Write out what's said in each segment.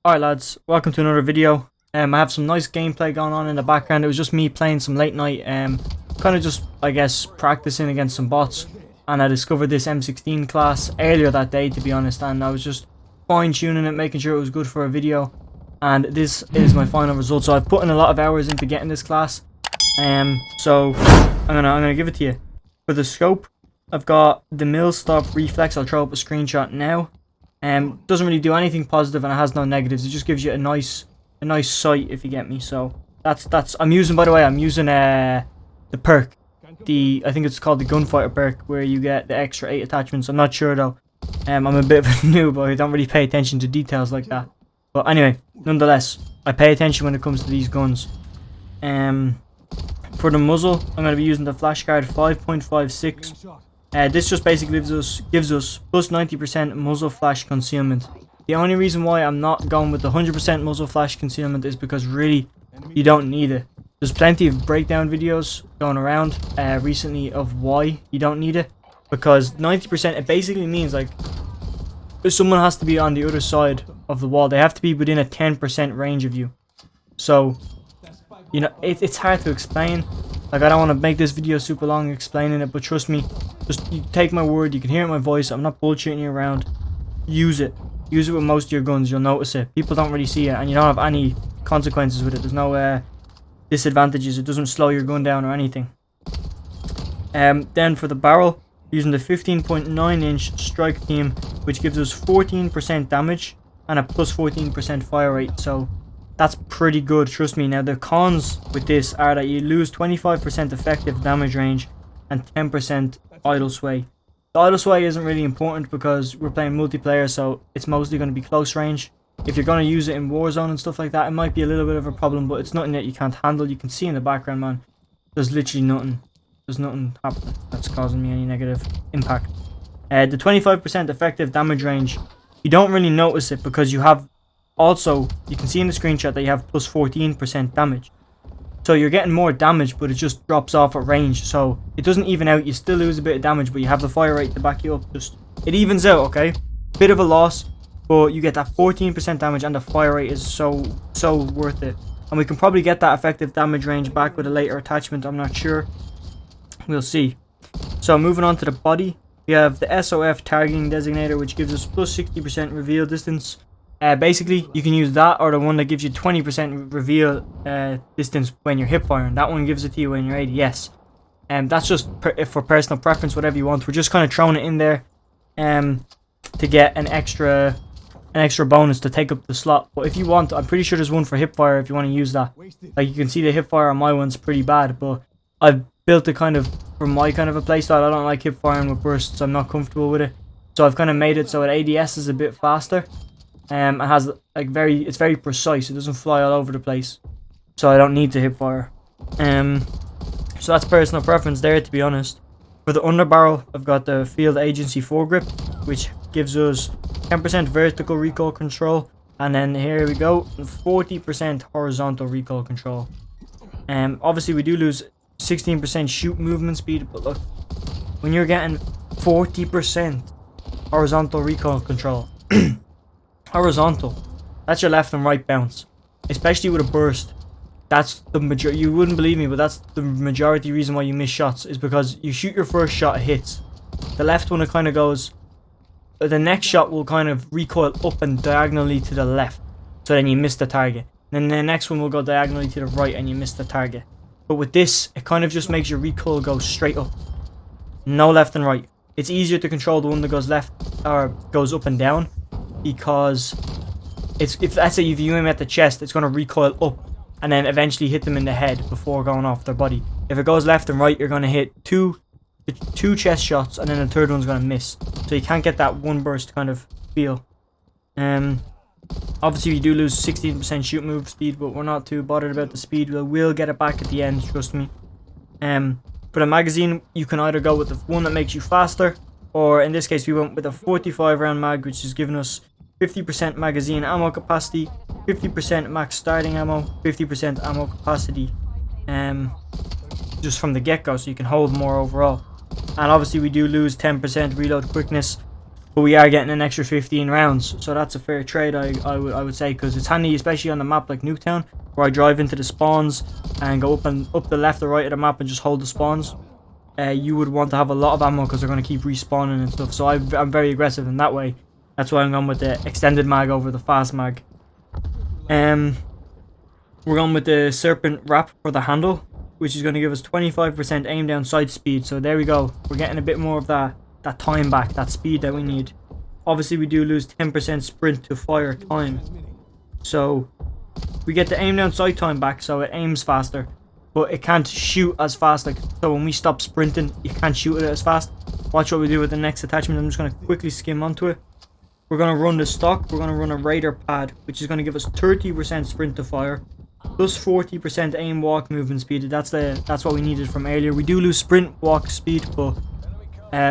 Alright lads, welcome to another video. I have some nice gameplay going on in the background. It was just me playing some late night, kind of just, I guess, practicing against some bots. And I discovered this M16 class earlier that day, to be honest, and I was just fine-tuning it, making sure it was good for a video. And this is my final result. So I've put in a lot of hours into getting this class. So I'm gonna give it to you. For the scope, I've got the mill stop reflex. I'll throw up a screenshot now. Doesn't really do anything positive and it has no negatives. It just gives you a nice sight, if you get me. So that's I'm using, by the way, I'm using the perk. I think it's called the gunfighter perk, where you get the extra 8 attachments. I'm not sure though. I'm a bit of a noob, I don't really pay attention to details like that. But anyway, nonetheless, I pay attention when it comes to these guns. For the muzzle, I'm going to be using the flashguard 5.56. This just basically gives us plus 90% muzzle flash concealment. The only reason why I'm not going with the 100% muzzle flash concealment is because really you don't need it. There's plenty of breakdown videos going around recently of why you don't need it. Because 90%, it basically means like someone has to be on the other side of the wall. They have to be within a 10% range of you. So, you know, it's hard to explain. Like, I don't want to make this video super long explaining it, but trust me, just you take my word, you can hear it in my voice, I'm not bullshitting you around. Use it. Use it with most of your guns, you'll notice it. People don't really see it, and you don't have any consequences with it. There's no disadvantages, it doesn't slow your gun down or anything. Then for the barrel, using the 15.9-inch strike team, which gives us 14% damage and a plus 14% fire rate, so that's pretty good, trust me. Now the cons with this are that you lose 25% effective damage range and 10% idle sway. The idle sway isn't really important because we're playing multiplayer, so it's mostly going to be close range. If you're going to use it in Warzone and stuff like that, it might be a little bit of a problem, but it's nothing that you can't handle. You can see in the background, man, there's literally nothing. There's nothing happening that's causing me any negative impact. The 25% effective damage range, you don't really notice it because you have also, you can see in the screenshot that you have plus 14% damage. So you're getting more damage, but it just drops off at range. So it doesn't even out. You still lose a bit of damage, but you have the fire rate to back you up. It evens out, okay? Bit of a loss, but you get that 14% damage and the fire rate is so worth it. And we can probably get that effective damage range back with a later attachment. I'm not sure. We'll see. So moving on to the body, we have the SOF targeting designator, which gives us plus 60% reveal distance. Basically, you can use that or the one that gives you 20% reveal distance when you're hip firing. That one gives it to you when you're ADS. That's just for personal preference, whatever you want. We're just kind of throwing it in there to get an extra bonus to take up the slot. But if you want, I'm pretty sure there's one for hip fire if you want to use that. Like, you can see the hip fire on my one's pretty bad, but I've built it kind of for my kind of a playstyle. I don't like hip firing with bursts. I'm not comfortable with it, so I've kind of made it so it ADS is a bit faster. It has like it's very precise. It doesn't fly all over the place, so I don't need to hip fire. So that's personal preference there, to be honest. For the underbarrel, I've got the Field Agency foregrip, which gives us 10% vertical recoil control, and then here we go, 40% horizontal recoil control. Obviously we do lose 16% shoot movement speed, but look, when you're getting 40% horizontal recoil control, horizontal, that's your left and right bounce, especially with a burst. That's the majority. You wouldn't believe me, but that's the majority reason why you miss shots, is because you shoot your first shot, it hits. The left one, it kind of goes, the next shot will kind of recoil up and diagonally to the left, so then you miss the target. Then the next one will go diagonally to the right and you miss the target. But with this, it kind of just makes your recoil go straight up, no left and right. It's easier to control the one that goes left or goes up and down, because if let's say if you aim at the chest, it's going to recoil up and then eventually hit them in the head before going off their body. If it goes left and right, you're going to hit two chest shots and then the third one's going to miss, so you can't get that one burst kind of feel. Obviously we do lose 16% shoot move speed, but we're not too bothered about the speed. We'll get it back at the end, trust me. For the magazine, you can either go with the one that makes you faster, or in this case we went with a 45 round mag, which is giving us 50% magazine ammo capacity, 50% max starting ammo, 50% ammo capacity just from the get-go, so you can hold more overall. And obviously we do lose 10% reload quickness, but we are getting an extra 15 rounds, so that's a fair trade, I would say, because it's handy, especially on the map like Nuketown, where I drive into the spawns and go up the left or right of the map and just hold the spawns. You would want to have a lot of ammo because they're going to keep respawning and stuff, so I'm very aggressive in that way. That's why I'm going with the extended mag over the fast mag. We're going with the Serpent Wrap for the handle, which is going to give us 25% aim down sight speed. So there we go. We're getting a bit more of that time back, that speed that we need. Obviously, we do lose 10% sprint to fire time. So we get the aim down sight time back, so it aims faster. But it can't shoot as fast. Like, so when we stop sprinting, you can't shoot it as fast. Watch what we do with the next attachment. I'm just going to quickly skim onto it. We're going to run the stock. We're going to run a radar pad, which is going to give us 30% sprint to fire, plus 40% aim walk movement speed. That's what we needed from earlier. We do lose sprint walk speed, but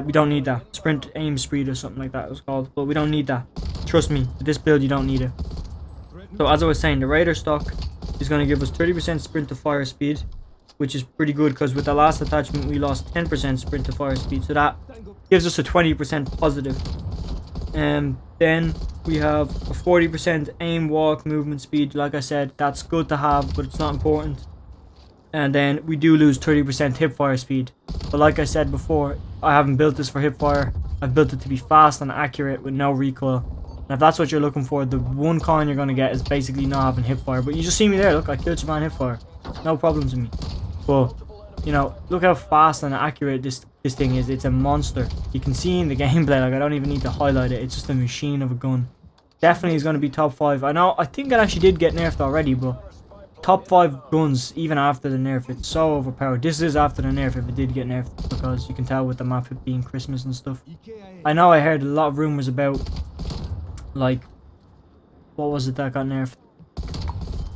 we don't need that. Sprint aim speed or something like that it was called, but we don't need that. Trust me, with this build you don't need it. So as I was saying, the radar stock is going to give us 30% sprint to fire speed, which is pretty good because with the last attachment we lost 10% sprint to fire speed, so that gives us a 20% positive. Then we have a 40% aim walk movement speed. Like I said, that's good to have, but it's not important. And then we do lose 30% hip fire speed, but like I said before, I haven't built this for hip fire. I've built it to be fast and accurate with no recoil. And if that's what you're looking for, the one con you're going to get is basically not having hip fire. But you just see me there, look, I killed Siobhan hip fire, no problems with me. But you know, look how fast and accurate this thing is. It's a monster. You can see in the gameplay, like I don't even need to highlight it. It's just a machine of a gun. Definitely is going to be top 5. I think it actually did get nerfed already, but top 5 guns even after the nerf. It's so overpowered. This is after the nerf if it did get nerfed, because you can tell with the map it being Christmas and stuff. I know I heard a lot of rumors about, like, what was it that got nerfed?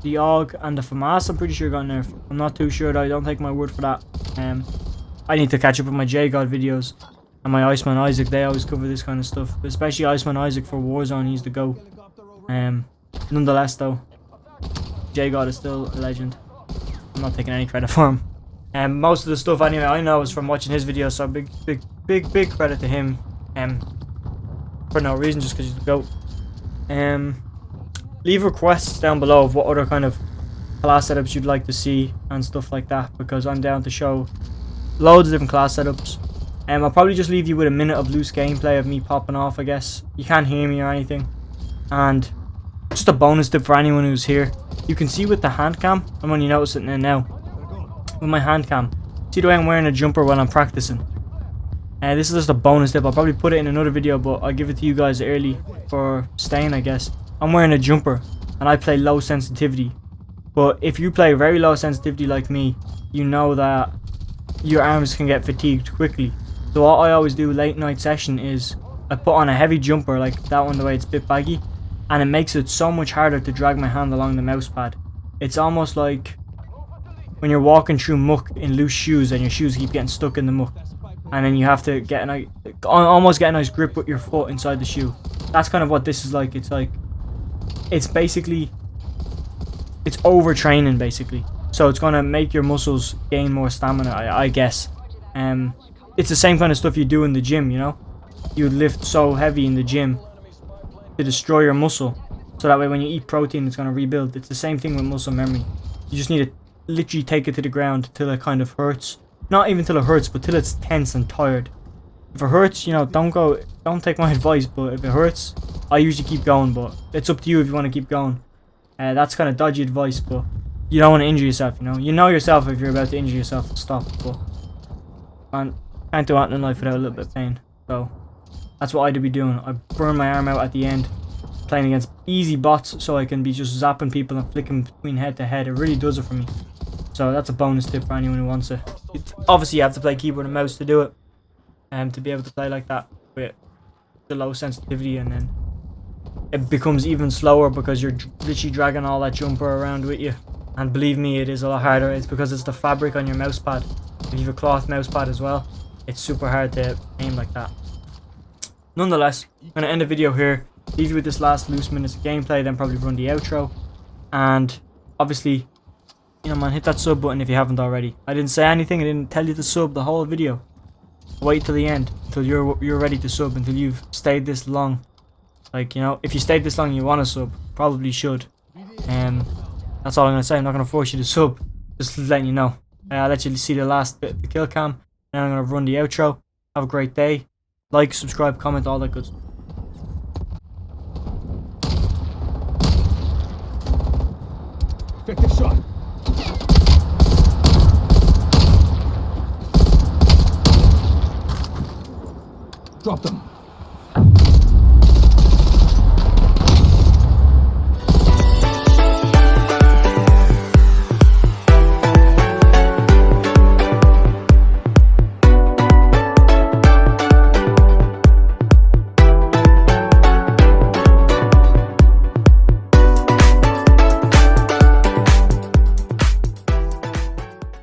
The AUG and the FAMAS, I'm pretty sure got nerfed. I'm not too sure though, I don't take my word for that. I need to catch up with my J-God videos and my Iceman Isaac. They always cover this kind of stuff, especially Iceman Isaac for Warzone. He's the GOAT. Nonetheless though, J-God is still a legend. I'm not taking any credit for him. Most of the stuff anyway I know is from watching his videos, so big credit to him. For no reason, just because he's the GOAT. Leave requests down below of what other kind of class setups you'd like to see and stuff like that, because I'm down to show loads of different class setups. I'll probably just leave you with a minute of loose gameplay of me popping off, I guess. You can't hear me or anything. And just a bonus tip for anyone who's here. You can see with the hand cam, I'm only noticing it now. With my hand cam, see the way I'm wearing a jumper when I'm practicing. This is just a bonus tip. I'll probably put it in another video, but I'll give it to you guys early for staying, I guess. I'm wearing a jumper and I play low sensitivity, but if you play very low sensitivity like me, you know that your arms can get fatigued quickly. So what I always do late night session is I put on a heavy jumper like that one, the way it's a bit baggy, and it makes it so much harder to drag my hand along the mouse pad. It's almost like when you're walking through muck in loose shoes and your shoes keep getting stuck in the muck, and then you have to get almost get a nice grip with your foot inside the shoe. That's kind of what this is like. It's basically, it's overtraining basically. So it's gonna make your muscles gain more stamina, I guess. It's the same kind of stuff you do in the gym, you know. You would lift so heavy in the gym to destroy your muscle, so that way when you eat protein, it's gonna rebuild. It's the same thing with muscle memory. You just need to literally take it to the ground till it kind of hurts. Not even till it hurts, but till it's tense and tired. If it hurts, you know, don't take my advice, but if it hurts, I usually keep going, but it's up to you if you want to keep going. That's kind of dodgy advice, but you don't want to injure yourself, you know. You know yourself if you're about to injure yourself, stop. But man, can't do anything in life without a little bit of pain. So that's what I'd be doing. I burn my arm out at the end, playing against easy bots, so I can be just zapping people and flicking between head to head. It really does it for me. So that's a bonus tip for anyone who wants it. Obviously you have to play keyboard and mouse to do it, and to be able to play like that with the low sensitivity, and then it becomes even slower because you're literally dragging all that jumper around with you. And believe me, it is a lot harder. It's because it's the fabric on your mouse pad. If you have a cloth mouse pad as well, it's super hard to aim like that. Nonetheless, I'm going to end the video here, leave you with this last loose minutes of gameplay, then probably run the outro. And obviously, you know, man, hit that sub button if you haven't already. I didn't say anything, I didn't tell you to sub the whole video. Wait till the end. until you're ready to sub, until you've stayed this long. Like, you know, if you stayed this long and you want to sub, probably should. That's all I'm gonna say. I'm not gonna force you to sub. Just letting you know. I'll let you see the last bit of the kill cam, and I'm gonna run the outro. Have a great day. Like, subscribe, comment, all that good stuff. Effective shot. Drop them.